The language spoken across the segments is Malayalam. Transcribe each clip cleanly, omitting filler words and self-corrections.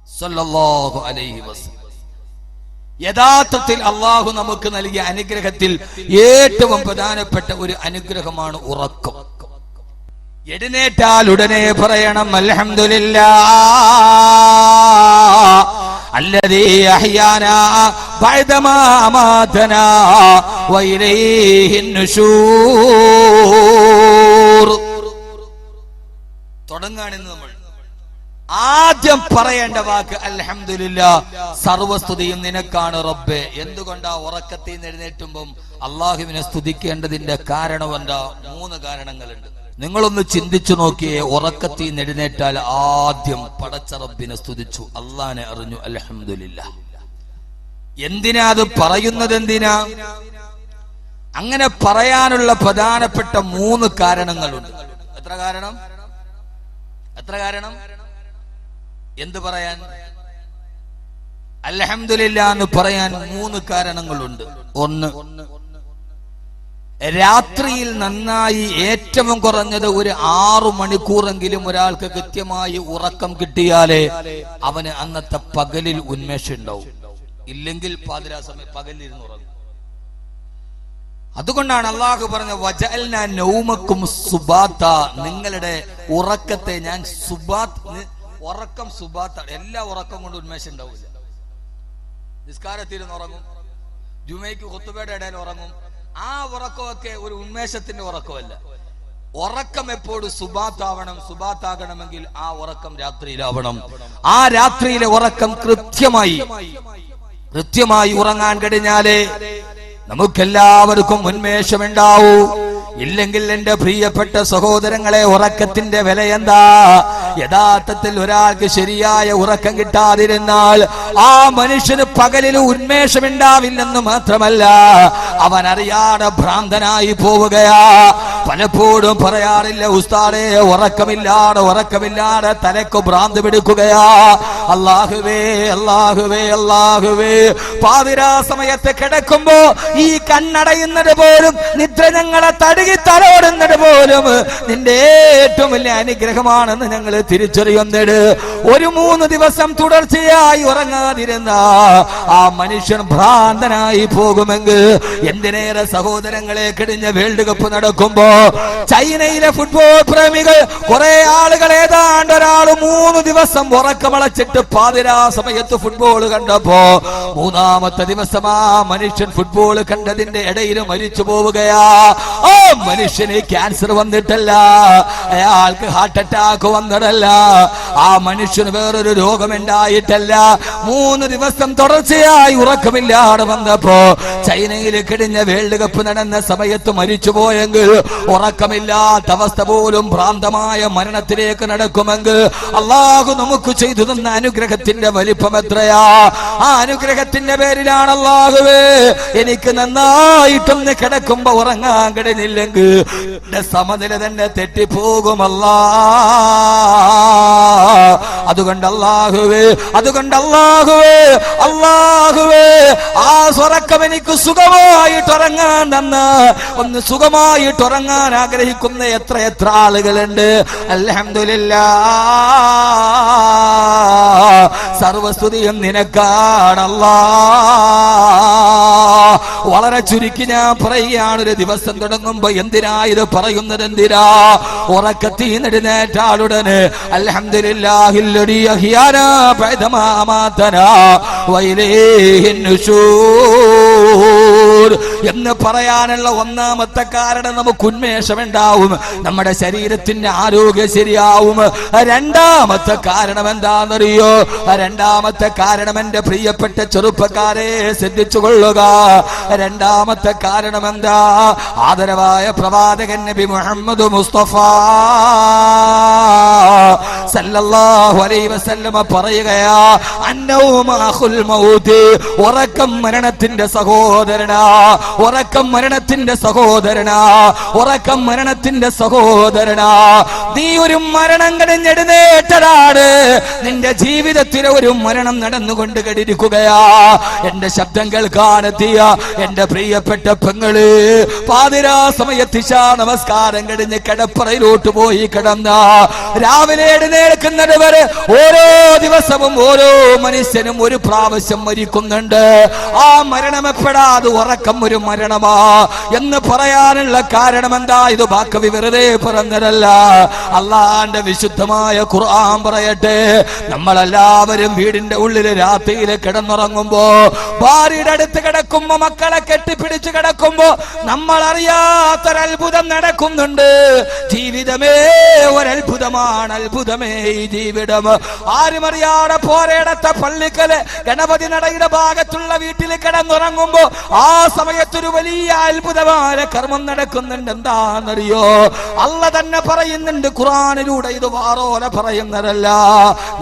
സല്ലല്ലാഹു അലൈഹി വസല്ലം. യഥാർത്ഥത്തിൽ അള്ളാഹു നമുക്ക് നൽകിയ അനുഗ്രഹത്തിൽ ഏറ്റവും പ്രധാനപ്പെട്ട ഒരു അനുഗ്രഹമാണ് ഉറക്കം. എഴുന്നേറ്റാൽ ഉടനെ പറയണം അൽഹംദുലില്ലാഹ് അല്ലദീ അഹ്യാനാ ബഅദമാ അമാതനാ വഇലൈഹിൻ നുശൂർ. തുടങ്ങാണെന്ന് നമ്മൾ ആദ്യം പറയേണ്ട വാക്ക് അൽഹംദുലില്ലാഹ്, സർവസ്തുതിയും നിനക്കാണ് റബ്ബേ. എന്തുകൊണ്ടാ ഉറക്കത്തിൽ നിന്ന് എഴുന്നേറ്റുമ്പം അള്ളാഹുവിനെ സ്തുതിക്കേണ്ടതിന്റെ കാരണം എന്താ? 3 കാരണങ്ങളുണ്ട്. നിങ്ങളൊന്ന് ചിന്തിച്ചു നോക്കിയേ. ഉറക്കത്തിൽ നിന്ന് എഴുന്നേറ്റാൽ ആദ്യം പടച്ച റബ്ബിനെ സ്തുതിച്ചു, അള്ളാഹിനെ അറിഞ്ഞു, അൽഹംദുലില്ലാഹ്. എന്തിനാ അത് പറയുന്നത്? എന്തിനാ അങ്ങനെ പറയാനുള്ള പ്രധാനപ്പെട്ട 3 കാരണങ്ങളുണ്ട്. എത്ര കാരണം? എന്ത് പറയാൻ? അൽഹംദുലില്ലാഹ് എന്ന് പറയാൻ 3 കാരണങ്ങളുണ്ട്. ഒന്ന്, രാത്രിയിൽ നന്നായി ഏറ്റവും കുറഞ്ഞത് ഒരു 6 മണിക്കൂറെങ്കിലും ഒരാൾക്ക് കൃത്യമായി ഉറക്കം കിട്ടിയാലേ അവന് അന്നത്തെ പകലിൽ ഉന്മേഷം ഉണ്ടാവും. ഇല്ലെങ്കിൽ പാതിരാ സമയം പകലിരുന്ന് ഉറങ്ങും. അതുകൊണ്ടാണ് അള്ളാഹു പറഞ്ഞ വജഅൽനാ നൗമക്കും സുബാത്ത, നിങ്ങളുടെ ഉറക്കത്തെ ഞാൻ ഉറക്കം സുബാത്ത. എല്ലാ ഉറക്കം കൊണ്ട് ഉന്മേഷം ഉണ്ടാവില്ല. നിസ്കാരത്തിരുന്ന് ഉറങ്ങും, ജുമയ്ക്ക് ഖുത്ബയുടെ ഇടയിൽ ഉറങ്ങും. ആ ഉറക്കമൊക്കെ ഒരു ഉന്മേഷത്തിന്റെ ഉറക്കമല്ല. ഉറക്കം എപ്പോഴും സുബാത്താവണം. സുബാത്താകണമെങ്കിൽ ആ ഉറക്കം രാത്രിയിലാവണം. ആ രാത്രിയിലെ ഉറക്കം കൃത്യമായി ഉറങ്ങാൻ കഴിഞ്ഞാലേ നമുക്കെല്ലാവർക്കും ഉന്മേഷമുണ്ടാവൂ. ഇല്ലെങ്കിൽ എന്റെ പ്രിയപ്പെട്ട സഹോദരങ്ങളെ, ഉറക്കത്തിന്റെ വില എന്താ? യഥാർത്ഥത്തിൽ ഒരാൾക്ക് ശരിയായ ഉറക്കം കിട്ടാതിരുന്നാൽ ആ മനുഷ്യന് പകലിൽ ഉന്മേഷമുണ്ടാവില്ലെന്ന് മാത്രമല്ല, അവൻ അറിയാതെ ഭ്രാന്തനായി പോവുകയാ. പലപ്പോഴും പറയാറില്ല ഉസ്താദേ, ഉറക്കമില്ലാതെ തലക്ക് ഭ്രാന്ത് പിടിക്കുകയാ. അല്ലാഹുവേ, പാതിരാ സമയത്ത് കിടക്കുമ്പോ ഈ കണ്ണടയുന്നത് പോലും, നിദ്ര ഞങ്ങളെ തലോടുന്നത് പോലും നിന്റെ ഏറ്റവും വലിയ അനുഗ്രഹമാണെന്ന് ഞങ്ങൾ തിരിച്ചറിയുന്നത്. ഒരു 3 ദിവസം തുടർച്ചയായി ഉറങ്ങാതിരുന്ന ആ മനുഷ്യൻ ഭ്രാന്തനായി പോകുമെങ്കിൽ എന്തിനേറെ സഹോദരങ്ങളെ, കഴിഞ്ഞ വേൾഡ് കപ്പ് നടക്കുമ്പോ ചൈനയിലെ ഫുട്ബോൾ പ്രേമികൾ കുറെ ആളുകൾ, ഏതാണ്ട് ഒരാൾ 3 ദിവസം ഉറക്കമളച്ചിട്ട് പാതിരാ സമയത്ത് ഫുട്ബോൾ കണ്ടപ്പോ 3-ാമത്തെ ദിവസം ആ മനുഷ്യൻ ഫുട്ബോൾ കണ്ടതിന്റെ ഇടയിൽ മരിച്ചു പോവുകയാ. ആ മനുഷ്യന് ക്യാൻസർ വന്നിട്ടല്ല, അയാൾക്ക് ഹാർട്ട് അറ്റാക്ക് വന്നതല്ല, ആ മനുഷ്യന് വേറൊരു രോഗമുണ്ടായിട്ടല്ല. 3 ദിവസം തുടർച്ചയായി ഉറക്കമില്ലാതെ വന്നപ്പോ ചൈനയിൽ കഴിഞ്ഞ വേൾഡ് കപ്പ് നടന്ന സമയത്ത് മരിച്ചുപോയെങ്കിൽ, ഉറക്കമില്ലാത്ത അവസ്ഥ പോലും ഭ്രാന്തമായ മരണത്തിലേക്ക് നടക്കുമെങ്കിൽ അള്ളാഹു നമുക്ക് ചെയ്തു തന്ന അനുഗ്രഹത്തിന്റെ വലിപ്പം എത്രയാ! ആ അനുഗ്രഹത്തിന്റെ പേരിലാണ് അല്ലാഹുവേ എനിക്ക് നന്നായിട്ടൊന്ന് കിടക്കുമ്പോ ഉറങ്ങാൻ കഴിഞ്ഞില്ലെങ്കിൽ സമനില തന്നെ തെറ്റിപ്പോകുമല്ലാ. അതുകൊണ്ട് അല്ലാഹുവേ ആ ഉറക്കം എനിക്ക് സുഖമായിട്ടുറങ്ങാൻ തന്ന, ഒന്ന് സുഖമായിട്ടുറങ്ങാൻ ആഗ്രഹിക്കുന്ന എത്ര ആളുകളുണ്ട്. അൽഹംദുലില്ലാഹ്, സർവസ്തുതിയും നിനക്കാണല്ലാ. വളരെ ചുരുക്കി ഞാൻ പറയുകയാണ്, ഒരു ദിവസം തുടങ്ങുമ്പോ എന്തിനാ ഇത് പറയുന്നത്? എന്തിനാ? ഉറക്കത്തിൽ എഴുന്നേറ്റ ആളുടനെ അൽഹംദുലില്ലാഹില്ലദീ അഹ്യാനാ ബഅദമാ അമാതനാ വഇലൈഹിൻ നുശൂർ എന്ന് പറയാനുള്ള 1-ാമത്തെ കാരണം നമുക്ക് ഉന്മേഷമുണ്ടാവും, നമ്മുടെ ശരീരത്തിന്റെ ആരോഗ്യം ശരിയാവും. 2-ാമത്തെ കാരണം എന്താണെന്നറിയോ? 2-ാമത്തെ കാരണം എന്റെ പ്രിയപ്പെട്ട ചെറുപ്പക്കാരെ ശ്രദ്ധിച്ചു കൊള്ളുക. 2-ാമത്തെ കാരണം എന്താ? ആദരവായ പ്രവാചകൻ നബി മുഹമ്മദ് മുസ്തഫ സല്ലല്ലാഹു അലൈഹി വസല്ലമ പറയുകയാ, അന്നൗമ അഖുൽ മൗത്, ഉറക്കം മരണത്തിന്റെ സഹോദരനാ, ഉറക്കം മരണത്തിന്റെ സഹോദരനാ, ഉറക്കം മരണത്തിന്റെ സഹോദരനാ. നീ ഒരു മരണം കഴിഞ്ഞെഴുന്നേറ്റതാണ്, നിന്റെ ജീവിതത്തിലെ ഒരു മരണം നടന്നുകൊണ്ട് കഴിഞ്ഞിരിക്കുകയാ. എന്റെ ശബ്ദം കേൾക്കാനെത്തിയ എന്റെ പ്രിയപ്പെട്ട പെങ്ങള്, പാതിരാ സമയത്ത് ഇശാ നമസ്കാരം കഴിഞ്ഞ് കിടപ്പറയിലോട്ട് പോയി കിടന്ന രാവിലെ എഴുന്നേൽക്കുന്നത് വരെ ഓരോ ദിവസവും ഓരോ മനുഷ്യനും ഒരു പ്രാവശ്യം മരിക്കുന്നുണ്ട്. ആ മരണം എപ്പോഴാത് ഉറക്കം ഒരു മരണമാ എന്ന് പറയാനുള്ള കാരണം എന്താ? ഇത് ബാക്കവി വെറുതെ പറഞ്ഞതല്ല. അള്ളാന്റെ വിശുദ്ധമായ ഖുർആൻ പറയട്ടെ, നമ്മളെല്ലാവരും വീടിന്റെ ഉള്ളിൽ രാത്രിയിൽ കിടന്നുറങ്ങുമ്പോ, ഭാര്യയുടെ അടുത്ത് കിടക്കുമ്പോ, മക്കളെ കെട്ടിപ്പിടിച്ച് കിടക്കുമ്പോ നമ്മൾ അറിയാത്തൊരത്ഭുതം നടക്കുന്നുണ്ട്. ജീവിതമേ ഒരത്ഭുതമാണ്, അത്ഭുതമേ ഈ ജീവിതം. ആരും അറിയാതെ പോരേടത്തെ പള്ളിക്കല് ഗണപതി നടയുടെ ഭാഗത്തുള്ള വീട്ടിൽ കിടന്നുറങ്ങുമ്പോ ആ സമയത്തൊരു വലിയ അത്ഭുതമായ കർമ്മം നടക്കുന്നുണ്ട്. എന്താണെന്നറിയോ? അള്ള തന്നെ പറയുന്നുണ്ട് ഖുർആനിലൂടെ, ഇത് വാറോല പറയുന്നതല്ല.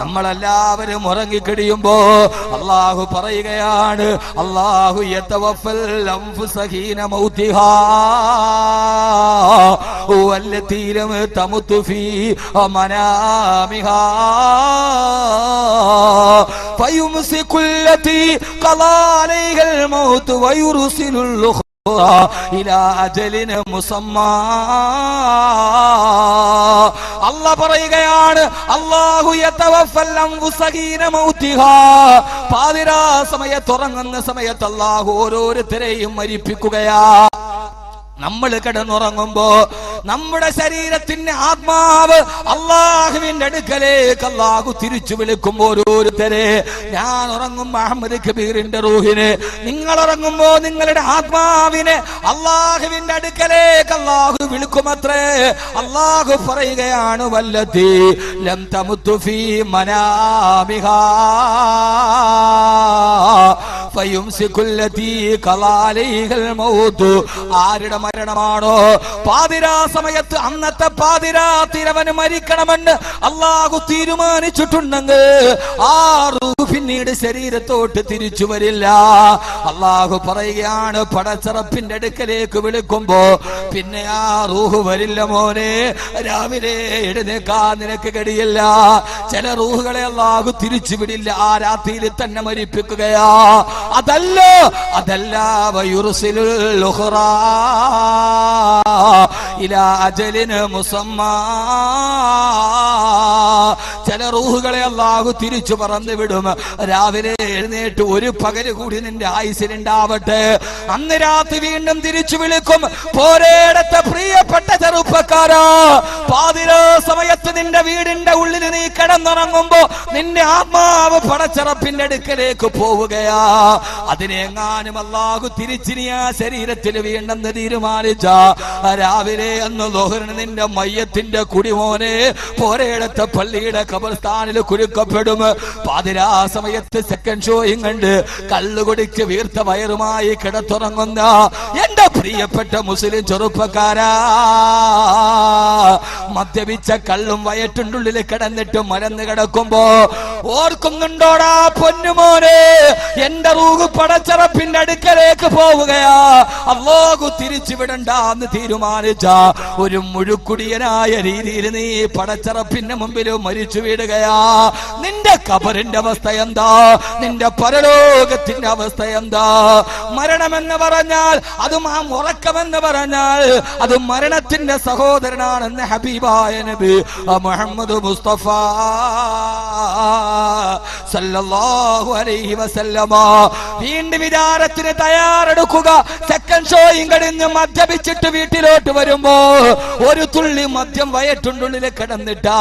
നമ്മളെല്ലാവരും ഉറങ്ങിക്കഴിയുമ്പോ അള്ളാഹു പറയുകയാണ്, അള്ളാഹു യതവഫൽ അൻഫുസ ഹീന മൗതിഹാ വല്ലതീ ലം തമുതു ഫീ മനാമിഹാ ഫയുംസികുല്ലതി ഖലാ അലൈഹിൽ മൗത് വയുർസിലുൽ ഇലാ അജലിൻ മുസമ്മാ. അല്ലാഹ് പറയുകയാണ്, അല്ലാഹു യതവഫൽ അൻഫുസ ഹീന മൗതിഹാ, പാതിരാ സമയത്ത് ഉറങ്ങുന്ന സമയത്ത് അല്ലാഹു ഓരോരുത്തരെയും മരിപ്പിക്കുകയാ. നമ്മൾ കിടന്നുറങ്ങുമ്പോ നമ്മുടെ ശരീരത്തിന്റെ ആത്മാവ് അള്ളാഹുവിന്റെ അടുക്കലേക്ക് അള്ളാഹു തിരിച്ചു വിളിക്കുമ്പോ ഓരോരുത്തരെ, ഞാൻ ഉറങ്ങുമ്പോ അഹമ്മദ് കബീറിന്റെ റൂഹിന്, നിങ്ങൾ ഉറങ്ങുമ്പോ നിങ്ങളുടെ ആത്മാവിനെ അള്ളാഹുവിന്റെ അടുക്കലേക്ക് അള്ളാഹു വിളിക്കുമത്രേ. അള്ളാഹു പറയുകയാണ്, വല്ലതീ ലം തമുതു ഫീ മനാമിഹാ ഫയുംസികുല്ലതീ ഖലാ അലൈഹിൽ മൗത്. ആരുടെ മരണമാണോ പാതിരാ സമയത്ത്, അന്നത്തെ പാതിരാത്തിരവന് മരിക്കണമെന്ന് അള്ളാഹു തീരുമാനിച്ചിട്ടുണ്ടെങ്കിൽ ആ റൂഹ് പിന്നീട് ശരീരത്തോട്ട് തിരിച്ചു വരില്ല. അള്ളാഹു പറയുകയാണ്, പടച്ചറപ്പിന്റെ അടുക്കലേക്ക് വിളിക്കുമ്പോ പിന്നെ ആ റൂഹ് വരില്ല മോനെ, രാവിലെ എഴുന്നേക്കാൻ നിനക്ക് കഴിയില്ല. ചില റൂഹുകളെ അള്ളാഹു തിരിച്ചു വിടില്ല, ആ രാത്രിയിൽ തന്നെ മരിപ്പിക്കുകയാ. അതല്ല വയുർസിലുൽ ഉഖ്റാ ഇലാ അജലിൻ മുസമ്മാ. ചില റൂഹുകളെ അല്ലാഹു തിരിച്ചു പറന്നു വിടും. രാവിലെ എഴുന്നേറ്റ് ഒരു പകല് കൂടി നിന്റെ ആയുസ്സിലുണ്ടാവട്ടെ, അന്ന് രാത്രി വീണ്ടും തിരിച്ചു വിളിക്കും. പോരേടത്തെ പ്രിയപ്പെട്ട ചെറുപ്പക്കാരാ, പാതിരാ സമയത്ത് നിന്റെ വീടിന്റെ ഉള്ളിൽ നീ കിടന്നുറങ്ങുമ്പോ നിന്റെ ആത്മാവ് പടച്ചറപ്പിന്റെ അടുക്കലേക്ക് പോവുകയാ. അതിനെങ്ങാനും അല്ലാഹു തിരിച്ചിനി ആ ശരീരത്തിൽ വീണ്ടെന്ന് തീരുമാനിച്ച രാവിലെ അന്ന് ലോഹറിന് നിന്റെ മയ്യത്തിന്റെ കുടിമോനെ പോരേടത്തെ പള്ളിയുടെ ഖബർസ്ഥാനിൽ കുരുക്കപ്പെടും. പാതിരാ സമയത്ത് സെക്കൻഡ് ഷോയും കണ്ട് കള്ളുകുടിച്ച് വീർത്ത വയറുമായി കിടത്തുറങ്ങുന്ന എന്റെ പ്രിയപ്പെട്ട മുസ്ലിം ചെറുപ്പക്കാരാ, മദ്യപിച്ച കള്ളും വയറ്റുള്ളിൽ കിടന്നിട്ട് മരന്ന് കിടക്കുമ്പോ ഓർക്കുന്നുണ്ടോടാ പൊന്നുമോനെ, എന്റെ റൂഹ് പടച്ചറപ്പിന്റെ അടുക്കലേക്ക് പോവുകയാ. അല്ലാഹു തിരിച്ചു വിടണ്ടെന്ന് തീരുമാനിച്ച ഒരു മുഴുക്കുടിയനായ രീതിയിൽ നീ പടച്ചറപ്പിന്റെ മുമ്പിൽ മരിച്ചു വീടുകയാ. നിന്റെ ഖബറിന്റെ അവസ്ഥ എന്താ? നിന്റെ പരലോകത്തിന്റെ അവസ്ഥ എന്താ? മരണമെന്ന് പറഞ്ഞാൽ അതും ആ ഉറക്കമെന്ന് പറഞ്ഞാൽ അത് മരണത്തിന്റെ സഹോദരനാണെന്ന് ഹബീബായ നബി മുഹമ്മദ് മുസ്തഫ സല്ലല്ലാഹു അലൈഹി വസല്ലമ. വീണ്ടും വിചാരത്തിന് തയ്യാറെടുക്കുക. സെക്കൻഡ് ഷോയും കഴിഞ്ഞ് മദ്യപിച്ചിട്ട് വീട്ടിലോട്ട് വരുമ്പോ ഒരു തുള്ളി മദ്യം വയറ്റുള്ളിൽ കിടന്നിട്ടാ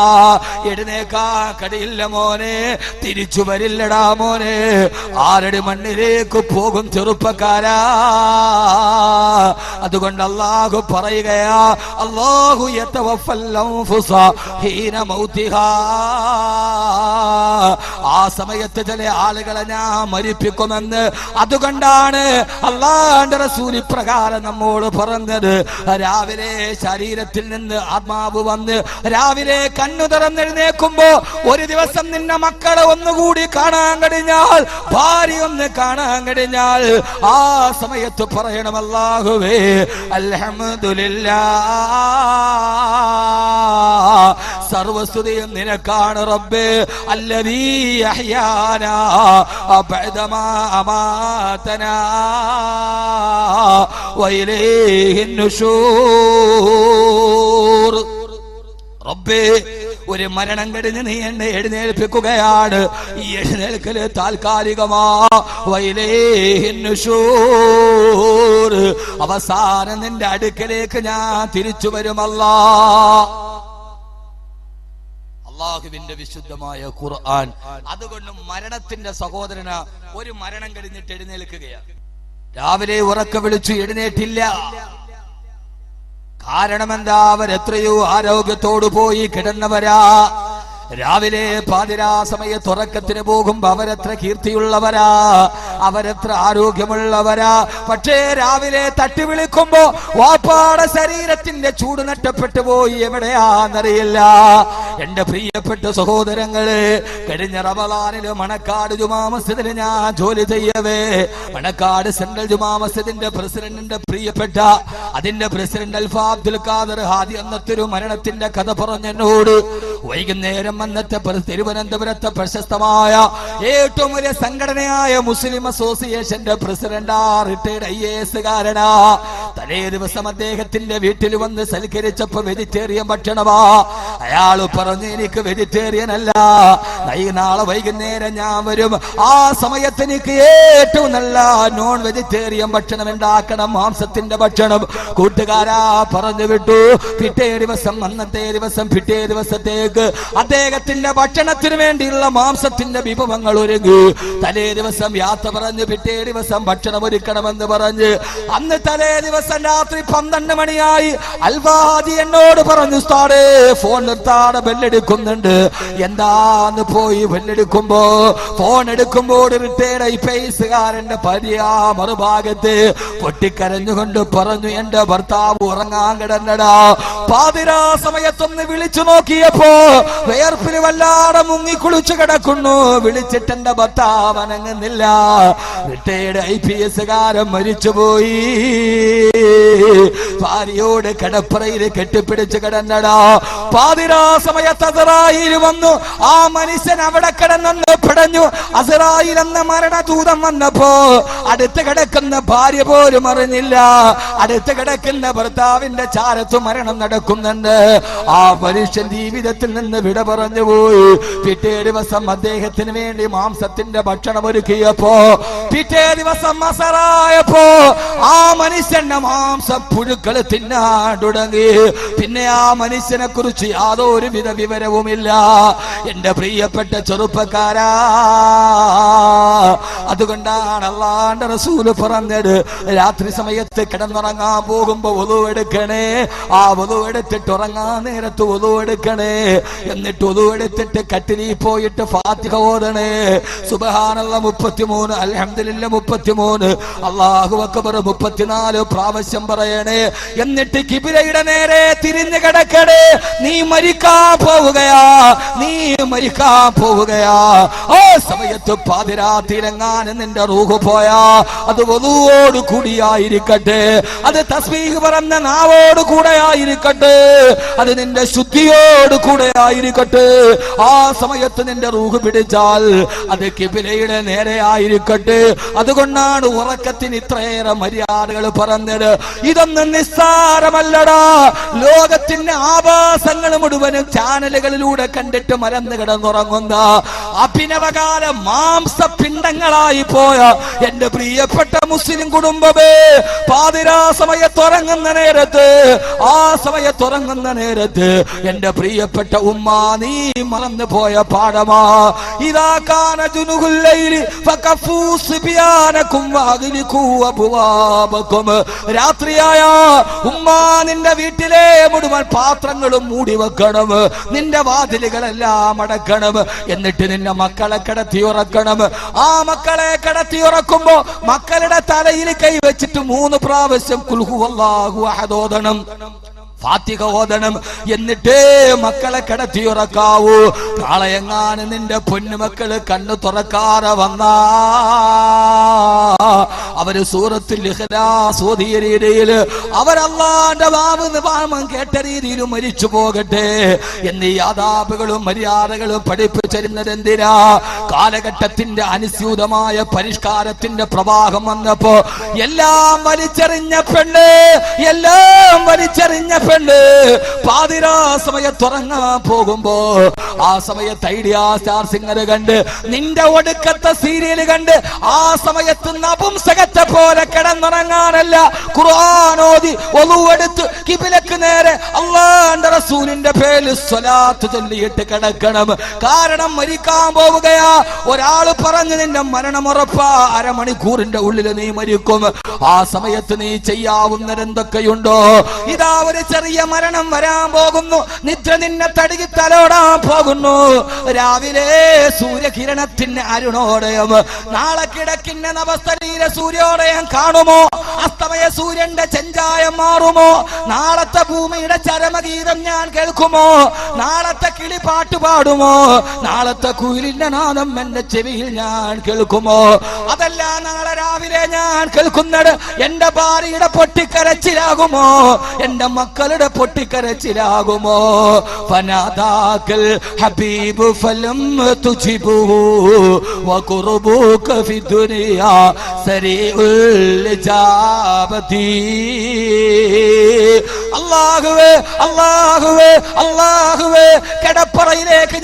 എഴുന്നേക്കാ കടിയില്ല മോനെ, തിരിച്ചു വരില്ലടാ മോനെ. ആരടി മണ്ണിലേക്ക് പോകും ചെറുപ്പക്കാരാ. അതുകൊണ്ട് അല്ലാഹു പറയുകയാ, അല്ലാഹു യതവഫൽ അൻഫുസ ഹീന മൗതിഹാ. ആ സമയത്ത് ചില ആളുകളെ ഞാൻ മരിപ്പിക്കുമെന്ന്. അതുകൊണ്ടാണ് അല്ലാഹുവിന്റെ റസൂൽ ഇപ്രകാരം നമ്മോട് പറഞ്ഞത്. രാവിലെ ശരീരത്തിൽ നിന്ന് ആത്മാവ് വന്ന് രാവിലെ കണ്ണു തുറന്നെഴുന്നേക്കുമ്പോ ഒരു ദിവസം നിന്റെ മക്കളെ ഒന്നുകൂടി കാണാൻ കഴിഞ്ഞാൽ, ഭാര്യ ഒന്ന് കാണാൻ കഴിഞ്ഞാൽ, ആ സമയത്ത് പറയണം, അല്ലാഹുവേ അൽഹംദുലില്ലാഹ്, സർവസ്തുതിയും നിനക്കാണ് റബ്ബേ. അല്ലദീ അഹ്യാനാ ബഅദമാ അമാതനാ വഇലൈഹിൻ നുശൂർ. റബ്ബേ, ഒരു മരണം കഴിഞ്ഞ് നീ എന്നെ എഴുന്നേൽപ്പിക്കുകയാണ്. ഈ എഴുന്നേൽക്കല് താൽക്കാലികമാ. അവസാനം നിന്റെ അടുക്കലേക്ക് ഞാൻ തിരിച്ചു വരുമല്ലാ. അല്ലാഹുവിന്റെ വിശുദ്ധമായ ഖുർആൻ. അതുകൊണ്ട് മരണത്തിന്റെ സഹോദരന ഒരു മരണം കഴിഞ്ഞിട്ട് എഴുന്നേൽക്കുകയാണ്. രാവിലെ ഉറക്ക വിളിച്ചു എഴുന്നേറ്റില്ല. കാരണം എന്താ? അവരെത്രയോ ആരോഗ്യത്തോടു പോയി കിടന്നവരാ. രാവിലെ പാതിരാ സമയത്ത് ഉറക്കത്തിന് പോകുമ്പോ അവരെത്ര കീർത്തിയുള്ളവരാ, അവരെത്ര ആരോഗ്യമുള്ളവരാ. പക്ഷേ രാവിലെ തട്ടി വിളിക്കുമ്പോ വാപ്പാടെ ശരീരത്തിന്റെ ചൂട് നഷ്ടപ്പെട്ടു പോയി. എവിടെയാന്നറിയില്ല. എന്റെ പ്രിയപ്പെട്ട സഹോദരങ്ങളെ, കഴിഞ്ഞ റമളാനില് മണക്കാട് ജുമാ മസ്ജിദിൽ ഞാൻ ജോലി ചെയ്യവേ, മണക്കാട് സെൻട്രൽ ജുമാ മസ്ജിദിന്റെ പ്രസിഡന്റിന്റെ പ്രിയപ്പെട്ട അതിന്റെ പ്രസിഡന്റ് അൽഫ അബ്ദുൽ ഖാദർ ഹാദി അന്നത്തൊരു മരണത്തിന്റെ കഥ പറഞ്ഞെന്നോട്. വൈകുന്നേരം അന്നത്തെ തിരുവനന്തപുരത്തെ പ്രശസ്തമായ ഏറ്റവും വലിയ സംഘടനയായ മുസ്ലിം അസോസിയേഷന്റെ പ്രസിഡന്റ് റിട്ടയർഡ് IAS കാരനാ. തലേ ദിവസം അദ്ദേഹത്തിന്റെ വീട്ടിൽ വന്ന് സൽക്കരിച്ചപ്പോ വെജിറ്റേറിയൻ ഭക്ഷണമാ. അയാൾ പറഞ്ഞു, എനിക്ക് വെജിറ്റേറിയൻ അല്ല, നാളെ വൈകുന്നേരം ഞാൻ വരും, ആ സമയത്ത് എനിക്ക് ഏറ്റവും നല്ല നോൺ വെജിറ്റേറിയൻ ഭക്ഷണം ഉണ്ടാക്കണം, മാംസത്തിന്റെ ഭക്ഷണം. കൂട്ടുകാരാ പറഞ്ഞു വിട്ടു. പിറ്റേ ദിവസം അന്നത്തെ ദിവസം പിറ്റേ ദിവസത്തേക്ക് അദ്ദേഹത്തിന്റെ ഭക്ഷണത്തിന് വേണ്ടിയുള്ള മാംസത്തിന്റെ വിഭവങ്ങൾ ഒരുങ്ങി. തലേ ദിവസം യാത്ര പറഞ്ഞ് പിറ്റേ ദിവസം ഭക്ഷണം ഒരുക്കണമെന്ന് പറഞ്ഞ് അന്ന് തലേ ദിവസം രാത്രി 12 മണിയായി. അൽവാദി എന്നോട് പറഞ്ഞു, ഉസ്താദേ ഫോൺ നിർത്താതെ ബെല്ലെടുക്കുന്നുണ്ട്. എന്താന്ന് പോയി ബെല്ലെടുക്കുമ്പോ ഫോൺ എടുക്കുമ്പോൾ റിട്ടയർഡ് IAS കാരന്റെ ഭാര്യ മറുഭാഗത്ത് പൊട്ടിക്കരഞ്ഞുകൊണ്ട് പറഞ്ഞു, എന്റെ ഭർത്താവ് ഉറങ്ങാൻ കിടന്നടാ. പാതിരാ സമയത്തൊന്ന് വിളിച്ചു നോക്കിയപ്പോ വേർപ്പിൽ വല്ലാതെ മുങ്ങിക്കുളിച്ചു കിടക്കുന്നു. വിളിച്ചിട്ട് എന്റെ ഭർത്താവ് അനങ്ങുന്നില്ല. റിട്ടയർഡ് IPS കാരൻ മരിച്ചുപോയി. ഭാര്യയോട് കിടപ്പറയിൽ കെട്ടിപ്പിടിച്ച് കിടന്നടാ. പാതിരാ സമയത്ത് അസ്റായീൽ വന്നു. ആ മനുഷ്യൻ അവിടെ കിടന്നു പിടഞ്ഞു. അസ്റായീൽ എന്ന മരണദൂതൻ വന്നപ്പോ അടുത്ത് കിടക്കുന്ന ഭാര്യ പോലും അറിഞ്ഞില്ല. അടുത്ത് കിടക്കുന്ന ഭർത്താവിന്റെ ചാരത്ത് മരണം നടക്കുന്നുണ്ട്. ആ മനുഷ്യൻ ജീവിതത്തിൽ നിന്ന് വിട പറഞ്ഞു പോയി. പിറ്റേ ദിവസം അദ്ദേഹത്തിന് വേണ്ടി മാംസത്തിന്റെ ഭക്ഷണം ഒരുക്കിയപ്പോ പിറ്റേ ദിവസം അസറായപ്പോ ആ മനുഷ്യന്റെ മാംസം പുഴുക്കൾ തിന്നാൻ തുടങ്ങി. പിന്നെ ആ മനുഷ്യനെ കുറിച്ച് യാതൊരു വിധ വിവരവുമില്ല. എന്റെ പ്രിയപ്പെട്ട ചെറുപ്പക്കാരാ, അതുകൊണ്ടാണ് അല്ലാഹുവിന്റെ റസൂല് പറഞ്ഞത്, രാത്രി സമയത്ത് കിടന്നുറങ്ങാൻ പോകുമ്പോ wudu എടുക്കണേ. ആ wudu എടുത്തിട്ട് ഉറങ്ങാൻ നേരത്ത് wudu എടുക്കണേ. എന്നിട്ട് wudu എടുത്തിട്ട് കട്ടിലിൽ പോയിട്ട് ഫാത്തിഹ ഓതണേ. സുബ്ഹാനല്ലാഹ് 33, അൽഹംദുലില്ലാഹ് 33, അല്ലാഹു അക്ബർ 34 പ്രാവശ്യം പറയണേ. എന്നിട്ട് കിബിലയുടെ നേരെ തിരിഞ്ഞു കിടക്കണേ. നീ മരിക്കാൻ പോവുകയാ, നീ മരിക്കാൻ പോവുകയാ. ആ സമയത്ത് പാതിരാത്തിരങ്ങാൻ നിന്റെ റൂഹ് പോയാ അത് വുദൂഓട് കൂടിയായിരിക്കട്ടെ, അത് തസ്ബീഹ് പറഞ്ഞ നാവോട് കൂടെ ആയിരിക്കട്ടെ, അത് നിന്റെ ശുദ്ധിയോട് കൂടെ ആയിരിക്കട്ടെ. ആ സമയത്ത് നിന്റെ റൂഹ് പിടിച്ചാൽ അത് കിബിലയുടെ നേരെ ആയിരിക്കട്ടെ. അതുകൊണ്ടാണ് ഉറക്കത്തിന് ഇത്രയേറെ മര്യാദകൾ പറഞ്ഞത്. ഇതൊന്നും നിസ്സാരമല്ലടാ. ലോകത്തിന്റെ ആഭാസങ്ങൾ മുഴുവനും ചാനലുകളിലൂടെ കണ്ടിട്ട് മലന്ന് കിടന്നുറങ്ങുന്ന അഭിനവകാല മാംസപിണ്ഡങ്ങളായി പോയ എന്റെ പ്രിയപ്പെട്ട മുസ്ലിം കുടുംബമേ, പാതിരാ സമയത്തുറങ്ങുന്ന നേരത്ത്, ആ സമയത്തുറങ്ങുന്ന നേരത്ത് എന്റെ പ്രിയപ്പെട്ട ഉമ്മ, നീ മറന്നു പോയ പാഠമാ. ഇദാ കാന ജുനുഹുൽ ലൈലി ഫകഫൂ സിബിയാനകും വഅഗ്ലികൂ അബ്വാബകും. രാത്രിയായ ഉമ്മ നിന്റെ വീട്ടിലെ മുഴുവൻ പാത്രങ്ങളും മൂടി വെക്കണം, നിന്റെ വാതിലുകളെല്ലാം അടക്കണം. എന്നിട്ട് നിന്റെ മക്കളെ കിടത്തി ഉറക്കണം. ആ മക്കളെ കിടത്തി ഉറക്കുമ്പോ മക്കളുടെ തലയിൽ കൈവച്ചിട്ട് 3 പ്രാവശ്യം ഖുൽ ഹുവല്ലാഹു അഹദ് ഓതണം, ഫാത്തിഹ ഓതണം. എന്നിട്ടേ മക്കളെ കിടത്തി ഉറക്കാവൂ. നാളെയെങ്ങാനും നിന്റെ പൊന്നുമക്കള് കണ്ണു തുറക്കാതെ വന്നാ അവര് സൂറത്തുൽ ഇഖ്ലാസ് ഓതിയ രീതിയിൽ അവർ അല്ലാഹുവിന്റെ നാമം കേട്ട രീതിയിൽ മരിച്ചു പോകട്ടെ എന്നീ ആദാബുകളും മര്യാദകളും പഠിപ്പിച്ചിരുന്നത് എന്തിനാ? കാലഘട്ടത്തിന്റെ അനുസ്യൂതമായ പരിഷ്കാരത്തിന്റെ പ്രവാഹം വന്നപ്പോ എല്ലാം വലിച്ചെറിഞ്ഞ പെണ്ണ് പാതിരാ സമയത്തുറങ്ങാൻ പോകുമ്പോ ആ സമയത്ത് ഐഡിയ സ്റ്റാർ സിംഗർ കണ്ട്, നിന്റെ ഒടുക്കത്തെ സീരിയൽ കണ്ട് ആ സമയത്ത് നപുംസകത്തെ പോലെ കിടന്നുറങ്ങാനല്ല, ഖുർആനോദി ഒളുവെടുത്ത് കിബിലക്ക് നേരെ അല്ലാഹുവിന്റെ റസൂലിന്റെ പേരിൽ സ്വലാത്ത് ചൊല്ലിയിട്ട് കിടക്കണം. കാരണം മരിക്കാൻ പോവുകയാ. ഒരാള് പറഞ്ഞു നിന്റെ മരണം ഉറപ്പാ, അരമണിക്കൂറിന്റെ ഉള്ളിൽ നീ മരിക്കും. ആ സമയത്ത് നീ ചെയ്യാവുന്നത് എന്തൊക്കെയുണ്ടോ? ഇതാ ഒരു ചെറിയ മരണം വരാൻ പോകുന്നു, നിദ്ര നിന്നെ തടുകി തലോടാൻ പോകുന്നു. രാവിലെ സൂര്യകിരണത്തിന് അരുണോദയം, നാളെ കിടക്കിന്റെ നവസ്ഥരീര സൂര്യോദയം കാണുമോ? അസ്തമയ സൂര്യന്റെ ചെഞ്ചായം മാറുമോ? നാളത്തെ ഭൂമിയുടെ ചരമഗീതം ഞാൻ കേൾക്കുമോ? നാളത്തെ കിളി പാട്ട് പാടുമോ? നാളത്തെ കുയിലിന്റെ നാദം എന്റെ ചെവിയിൽ ഞാൻ കേൾക്കുമോ? അതല്ല നാളെ രാവിലെ ഞാൻ കേൾക്കുന്നത് എന്റെ ഭാര്യയുടെ പൊട്ടിക്കരച്ചിലാകുമോ? എന്റെ മക്കളുടെ പൊട്ടിക്കരച്ചിലാകുമോ? ഫനാദാക്കൽ ഹബീബ് ഫലം തുജിബു വഖുർബുക ഫി ദുനിയാ സരീഉൽ ഇജാബതി. അല്ലാഹുവേ അല്ലാഹുവേ അല്ലാഹുവേ, കിടപ്പറയിലേക്ക്